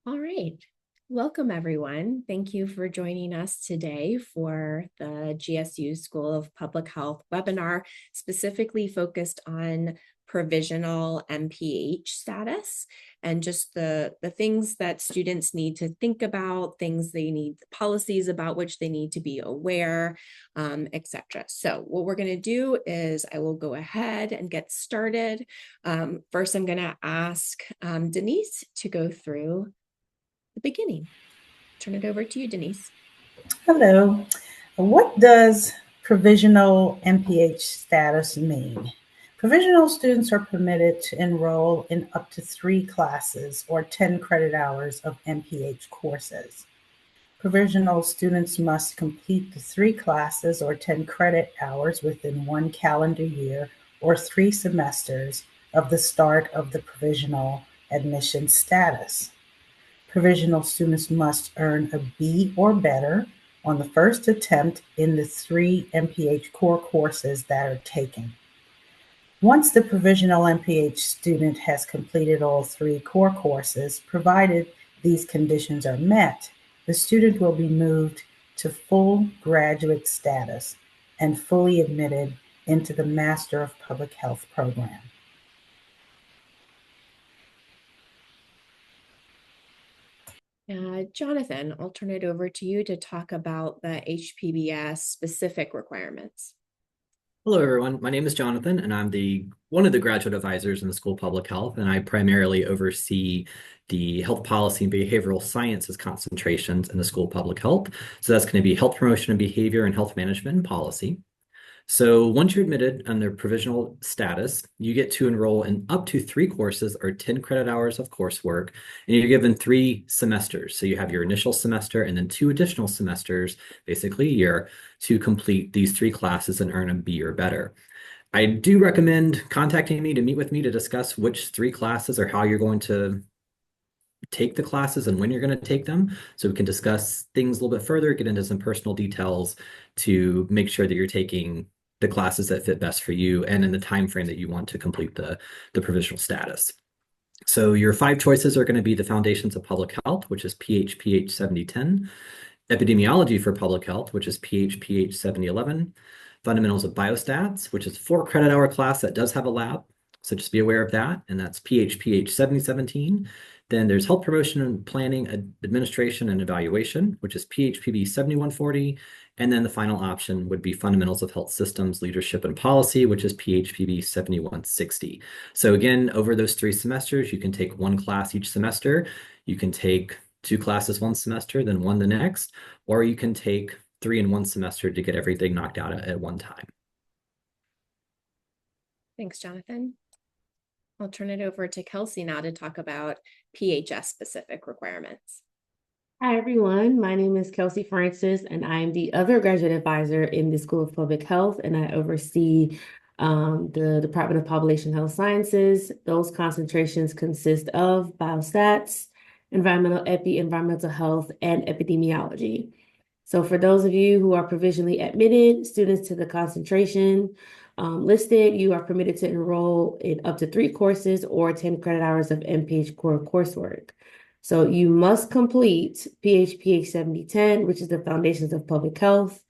All right. Welcome, everyone. Thank you for joining us today for the GSU School of Public Health webinar, specifically focused on provisional MPH status and just the things that students need to think about, things they need, policies about which they need to be aware, etc. So what we're going to do is I will go ahead and get started. First, I'm going to ask Denise to go through the beginning. Turn it over to you, Denise. Hello. What does provisional MPH status mean? Provisional students are permitted to enroll in up to 3 classes or 10 credit hours of MPH courses. Provisional students must complete the 3 classes or 10 credit hours within 1 calendar year or 3 semesters of the start of the provisional admission status. Provisional students must earn a B or better on the first attempt in the 3 MPH core courses that are taken. Once the provisional MPH student has completed all 3 core courses, provided these conditions are met, the student will be moved to full graduate status and fully admitted into the Master of Public Health program. Jonathan, I'll turn it over to you to talk about the HPBS specific requirements. Hello, everyone. My name is Jonathan, and I'm one of the graduate advisors in the School of Public Health, and I primarily oversee the health policy and behavioral sciences concentrations in the School of Public Health. So that's going to be health promotion and behavior and health management and policy. So once you're admitted under provisional status, you get to enroll in up to 3 courses or 10 credit hours of coursework, and you're given 3 semesters. So you have your initial semester and then 2 additional semesters, basically a year, to complete these 3 classes and earn a B or better. I do recommend contacting me to meet with me to discuss which 3 classes or how you're going to take the classes and when you're going to take them, so we can discuss things a little bit further, get into some personal details to make sure that you're taking the classes that fit best for you and in the time frame that you want to complete the provisional status. So your 5 choices are going to be the Foundations of Public Health, which is PH 7010, Epidemiology for Public Health, which is PH 7011, Fundamentals of Biostats, which is a 4 credit hour class that does have a lab, so just be aware of that, and that's PH 7017. Then there's Health Promotion and Planning, Administration and Evaluation, which is PHPB 7140. And then the final option would be Fundamentals of Health Systems, Leadership and Policy, which is PHPB 7160. So again, over those 3 semesters, you can take 1 class each semester. You can take 2 classes one semester, then 1 the next, or you can take 3 in 1 semester to get everything knocked out at one time. Thanks, Jonathan. I'll turn it over to Kelsey now to talk about PHS specific requirements. Hi, everyone. My name is Kelsey Francis, and I am the other graduate advisor in the School of Public Health, and I oversee the Department of Population Health Sciences. Those concentrations consist of biostats, environmental health, and epidemiology. So for those of you who are provisionally admitted students to the concentration listed, you are permitted to enroll in up to 3 courses or 10 credit hours of MPH core coursework. So you must complete PH 7010, which is the Foundations of Public Health.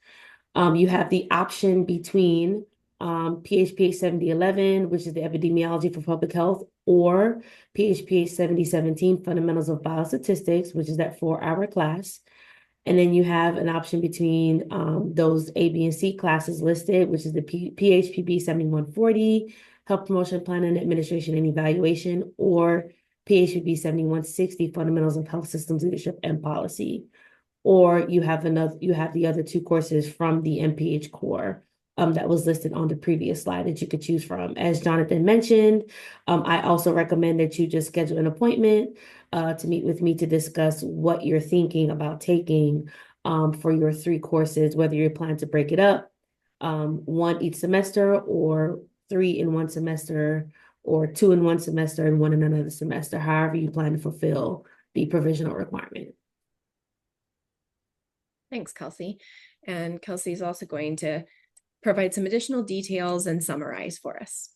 You have the option between PH 7011, which is the Epidemiology for Public Health, or PH 7017, Fundamentals of Biostatistics, which is that 4-hour class. And then you have an option between those A, B, and C classes listed, which is the PHPB 7140, Health Promotion, Planning, Administration, and Evaluation, or PHPB 7160, Fundamentals of Health Systems, Leadership, and Policy. Or you have the other 2 courses from the MPH core that was listed on the previous slide that you could choose from. As Jonathan mentioned, I also recommend that you just schedule an appointment to meet with me to discuss what you're thinking about taking for your 3 courses, whether you're planning to break it up, 1 each semester, or 3 in 1 semester, or 2 in 1 semester and 1 in another semester, however you plan to fulfill the provisional requirement. Thanks, Kelsey. And Kelsey is also going to provide some additional details and summarize for us.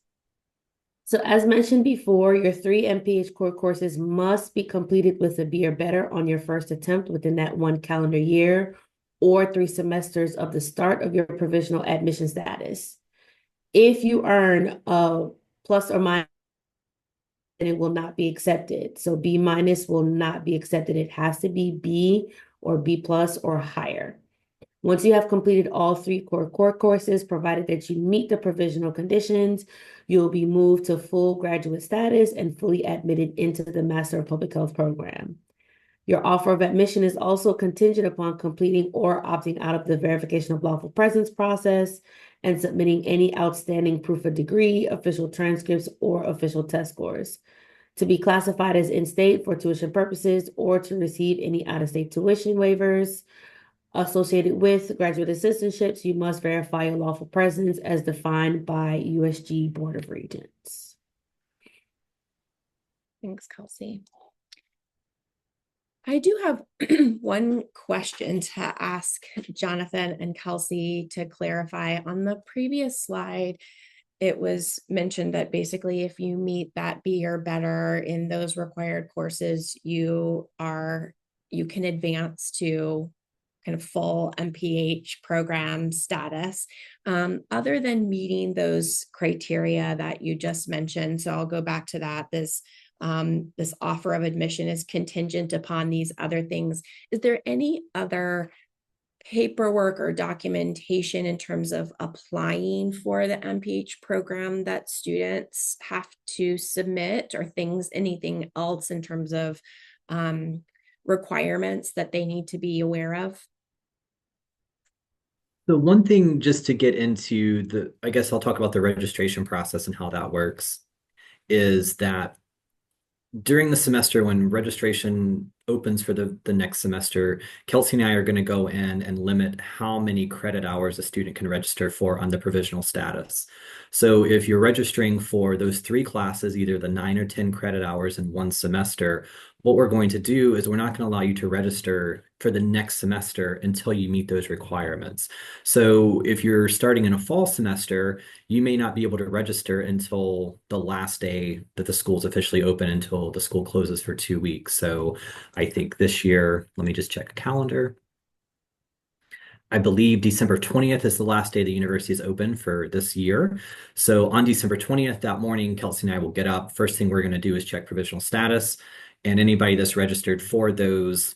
So as mentioned before, your 3 MPH core courses must be completed with a B or better on your first attempt within that 1 calendar year or 3 semesters of the start of your provisional admission status. If you earn a plus or minus, it will not be accepted. So B minus will not be accepted. It has to be B or B plus or higher. Once you have completed all 3 core courses, provided that you meet the provisional conditions, you'll be moved to full graduate status and fully admitted into the Master of Public Health program. Your offer of admission is also contingent upon completing or opting out of the verification of lawful presence process and submitting any outstanding proof of degree, official transcripts, or official test scores. To be classified as in-state for tuition purposes or to receive any out-of-state tuition waivers associated with graduate assistantships, you must verify your lawful presence as defined by USG Board of Regents. Thanks, Kelsey. I do have one question to ask Jonathan and Kelsey to clarify. On the previous slide, it was mentioned that basically if you meet that B or better in those required courses, you can advance to kind of full MPH program status. Other than meeting those criteria that you just mentioned, so I'll go back to that. This offer of admission is contingent upon these other things. Is there any other paperwork or documentation in terms of applying for the MPH program that students have to submit, or anything else in terms of requirements that they need to be aware of? The one thing, just to get into I guess I'll talk about the registration process and how that works, is that during the semester when registration opens for the next semester, Kelsey and I are going to go in and limit how many credit hours a student can register for on the provisional status. So if you're registering for those 3 classes, either the 9 or 10 credit hours in one semester, what we're going to do is we're not going to allow you to register for the next semester until you meet those requirements. So if you're starting in a fall semester, you may not be able to register until the last day that the school's officially open, until the school closes for 2 weeks. So I think this year, let me just check a calendar. I believe December 20th is the last day the university is open for this year. So on December 20th, that morning, Kelsey and I will get up. First thing we're going to do is check provisional status. And anybody that's registered for those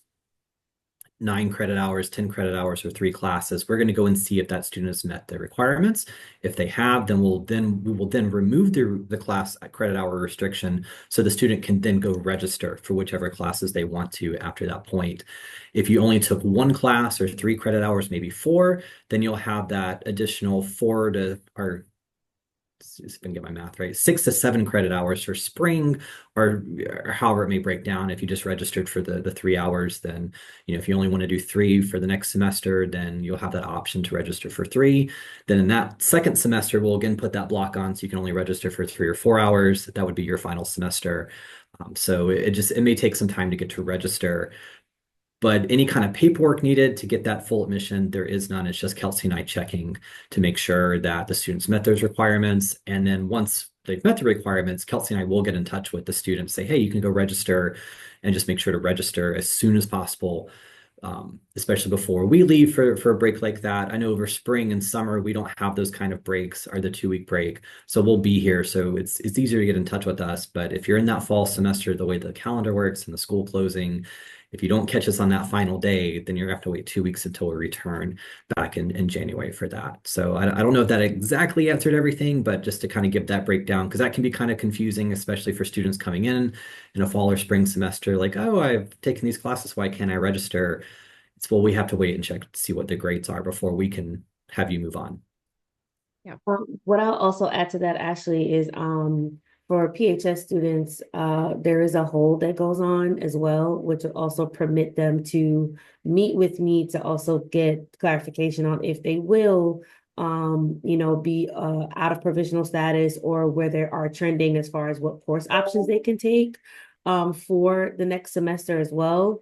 9 credit hours, 10 credit hours, or 3 classes, we're going to go and see if that student has met the requirements. If they have, then we will remove the class credit hour restriction, so the student can then go register for whichever classes they want to after that point. If you only took 1 class or 3 credit hours, maybe 4, then you'll have that additional 4 to, or see if I can get my math right, 6 to 7 credit hours for spring, or however it may break down. If you just registered for the 3 hours, then, if you only want to do 3 for the next semester, then you'll have that option to register for 3. Then in that second semester, we'll again put that block on, so you can only register for 3 or 4 hours. That would be your final semester. So it may take some time to get to register. But any kind of paperwork needed to get that full admission, there is none. It's just Kelsey and I checking to make sure that the students met those requirements. And then once they've met the requirements, Kelsey and I will get in touch with the students, say, hey, you can go register, and just make sure to register as soon as possible, especially before we leave for a break like that. I know over spring and summer, we don't have those kind of breaks, or the 2-week break. So we'll be here. So it's easier to get in touch with us. But if you're in that fall semester, the way the calendar works and the school closing, if you don't catch us on that final day, then you're going to have to wait 2 weeks until we return back in January for that. So I don't know if that exactly answered everything, but just to kind of give that breakdown, because that can be kind of confusing, especially for students coming in a fall or spring semester, like, oh, I've taken these classes, why can't I register? It's, well, we have to wait and check to see what the grades are before we can have you move on. Yeah. What I'll also add to that, Ashley, is for PHS students, there is a hold that goes on as well, which will also permit them to meet with me to also get clarification on if they will, be out of provisional status, or where they are trending as far as what course options they can take for the next semester as well.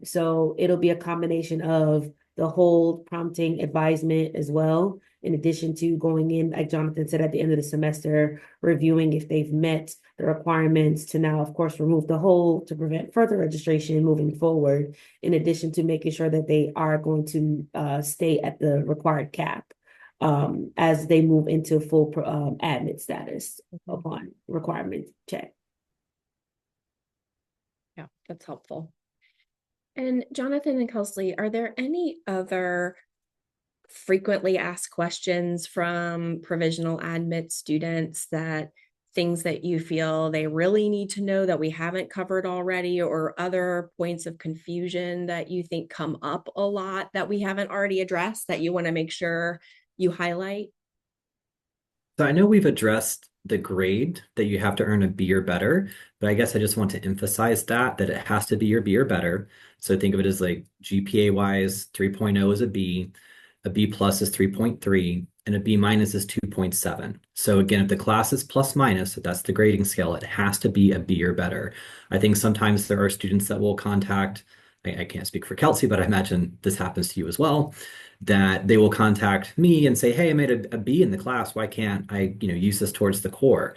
So it'll be a combination of the hold, prompting, advisement as well. in addition to going in, like Jonathan said, at the end of the semester, reviewing if they've met the requirements to now, of course, remove the hold to prevent further registration moving forward, in addition to making sure that they are going to stay at the required cap as they move into full admit status upon requirement check. Yeah, that's helpful. And Jonathan and Kelsey, are there any other frequently asked questions from provisional admit students, that things that you feel they really need to know that we haven't covered already, or other points of confusion that you think come up a lot that we haven't already addressed that you want to make sure you highlight? So I know we've addressed the grade that you have to earn a B or better, but I guess I just want to emphasize that it has to be your B or better. So think of it as like GPA wise, 3.0 is a B plus is 3.3, and a B minus is 2.7. So again, if the class is plus minus, if that's the grading scale, it has to be a B or better. I think sometimes there are students that will contact, I can't speak for Kelsey, but I imagine this happens to you as well, that they will contact me and say, hey, I made a B in the class. Why can't I, use this towards the core?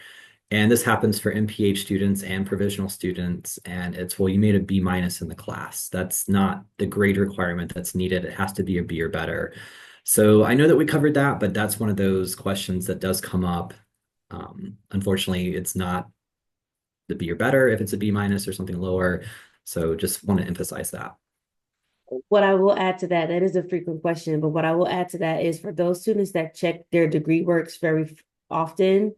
And this happens for MPH students and provisional students. And it's, well, you made a B minus in the class. That's not the grade requirement that's needed. It has to be a B or better. So I know that we covered that, but that's one of those questions that does come up. Unfortunately, it's not the B or better if it's a B minus or something lower. So just want to emphasize that. What I will add to that, that is a frequent question, but what I will add to that is for those students that check their degree works very often,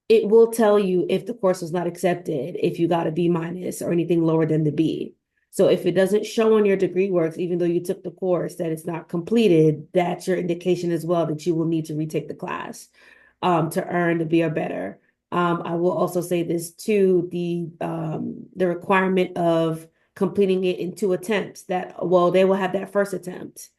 it will tell you if the course was not accepted, if you got a B minus or anything lower than the B. So if it doesn't show on your degree works, even though you took the course, that it's not completed, that's your indication as well that you will need to retake the class to earn the B or better. I will also say this too, the requirement of completing it in 2 attempts, that, well, they will have that first attempt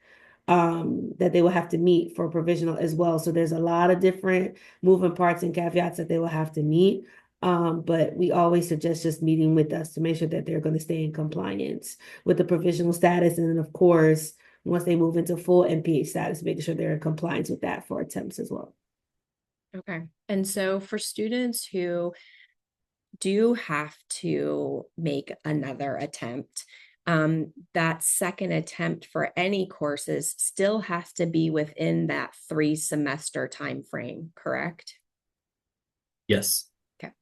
that they will have to meet for provisional as well. So there's a lot of different moving parts and caveats that they will have to meet. But we always suggest just meeting with us to make sure that they're going to stay in compliance with the provisional status. And then, of course, once they move into full MPH status, making sure they're in compliance with that for attempts as well. Okay. And so for students who do have to make another attempt, that second attempt for any courses still has to be within that 3-semester time frame, correct? Yes. Okay.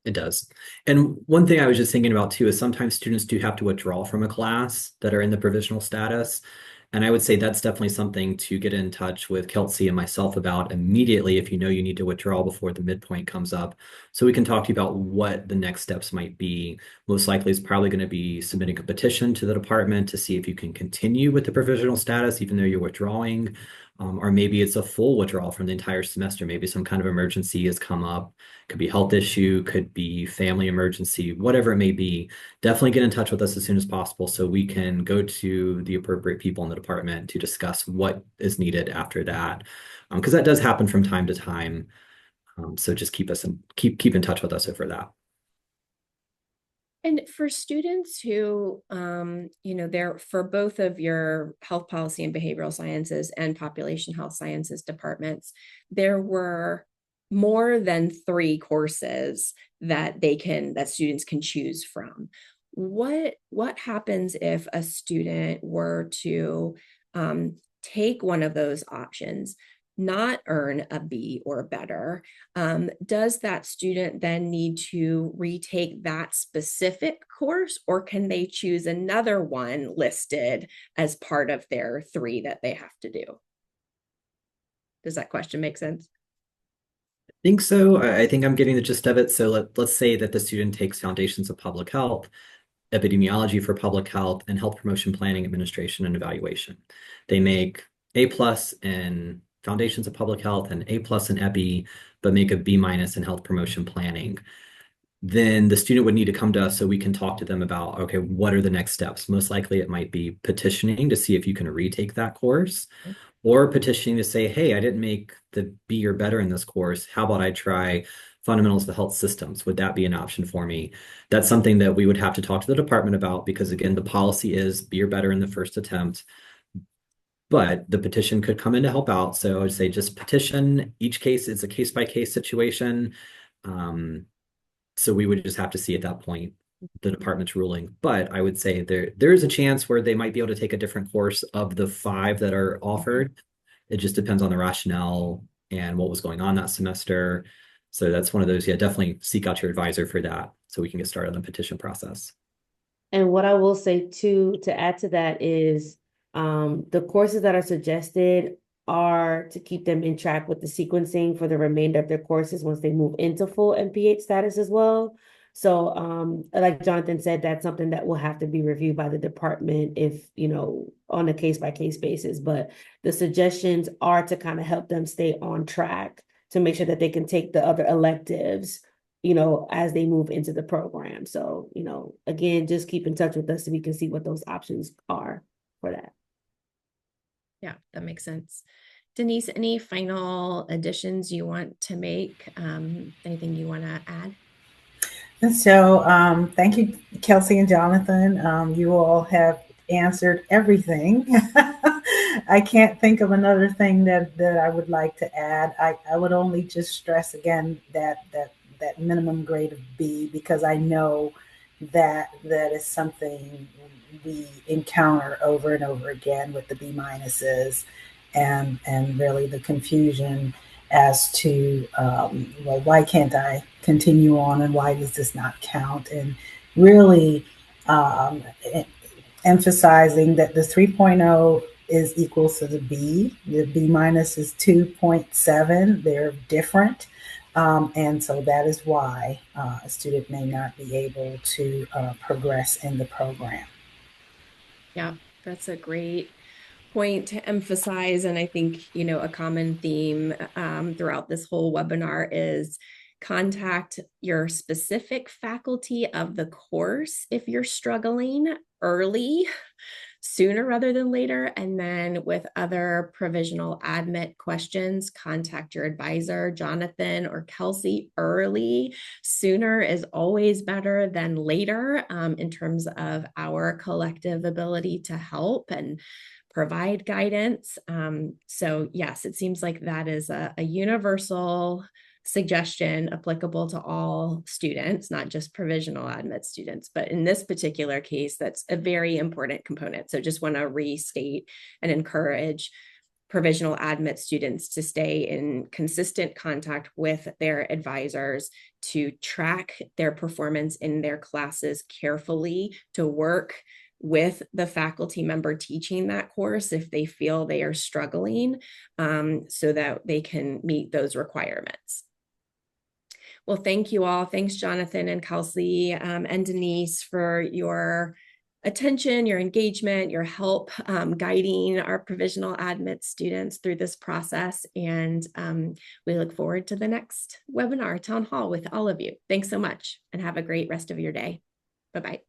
It does. And one thing I was just thinking about too is sometimes students do have to withdraw from a class that are in the provisional status. And I would say that's definitely something to get in touch with Kelsey and myself about immediately if you know you need to withdraw before the midpoint comes up. So we can talk to you about what the next steps might be. Most likely is probably going to be submitting a petition to the department to see if you can continue with the provisional status even though you're withdrawing. Or maybe it's a full withdrawal from the entire semester. Maybe some kind of emergency has come up. Could be health issue, could be family emergency, whatever it may be. Definitely get in touch with us as soon as possible so we can go to the appropriate people in the department to discuss what is needed after that. Because that does happen from time to time. So just keep in touch with us over that. And for students who, they're for both of your health policy and behavioral sciences and population health sciences departments, there were more than 3 courses that students can choose from. What happens if a student were to take one of those options, not earn a B or better? Does that student then need to retake that specific course, or can they choose another one listed as part of their 3 that they have to do? Does that question make sense? I think so. I think I'm getting the gist of it. So let's say that the student takes Foundations of Public Health, Epidemiology for Public Health, and Health Promotion Planning, Administration, and Evaluation. They make A+ in Foundations of Public Health and A+ in Epi, but make a B- in Health Promotion Planning. Then the student would need to come to us so we can talk to them about, okay, what are the next steps? Most likely it might be petitioning to see if you can retake that course, or petitioning to say, hey, I didn't make the B or better in this course. How about I try fundamentals of the health systems? Would that be an option for me? That's something that we would have to talk to the department about because, again, the policy is B or better in the first attempt. but the petition could come in to help out. So I would say just petition. Each case is a case-by-case situation. So we would just have to see at that point the department's ruling. But I would say there is a chance where they might be able to take a different course of the 5 that are offered. It just depends on the rationale and what was going on that semester. So that's one of those, yeah, definitely seek out your advisor for that so we can get started on the petition process. And what I will say too, to add to that is the courses that are suggested are to keep them in track with the sequencing for the remainder of their courses once they move into full MPH status as well. So like Jonathan said, that's something that will have to be reviewed by the department if, on a case-by-case basis. But the suggestions are to kind of help them stay on track to make sure that they can take the other electives as they move into the program. So, again, just keep in touch with us so we can see what those options are for that. Yeah, that makes sense. Denise, any final additions you want to make? Anything you want to add? And so thank you, Kelsey and Jonathan. You all have answered everything. I can't think of another thing that I would like to add. I would only just stress again that minimum grade of B, because I know that is something we encounter over and over again with the B minuses, and really the confusion as to well, why can't I continue on, and why does this not count? And really emphasizing that the 3.0 is equal to the B minus is 2.7. They're different. And so that is why a student may not be able to progress in the program. Yeah, that's a great point to emphasize. And I think, a common theme throughout this whole webinar is contact your specific faculty of the course if you're struggling early, sooner rather than later. And then with other provisional admit questions, contact your advisor, Jonathan or Kelsey, early. Sooner is always better than later in terms of our collective ability to help and provide guidance. So yes, it seems like that is a universal suggestion applicable to all students, not just provisional admit students. But in this particular case, that's a very important component. So just want to restate and encourage provisional admit students to stay in consistent contact with their advisors, to track their performance in their classes carefully, to work with the faculty member teaching that course if they feel they are struggling, so that they can meet those requirements. Well, thank you all. Thanks, Jonathan and Kelsey and Denise, for your attention, your engagement, your help guiding our provisional admit students through this process. And we look forward to the next webinar, Town Hall, with all of you. Thanks so much and have a great rest of your day. Bye-bye.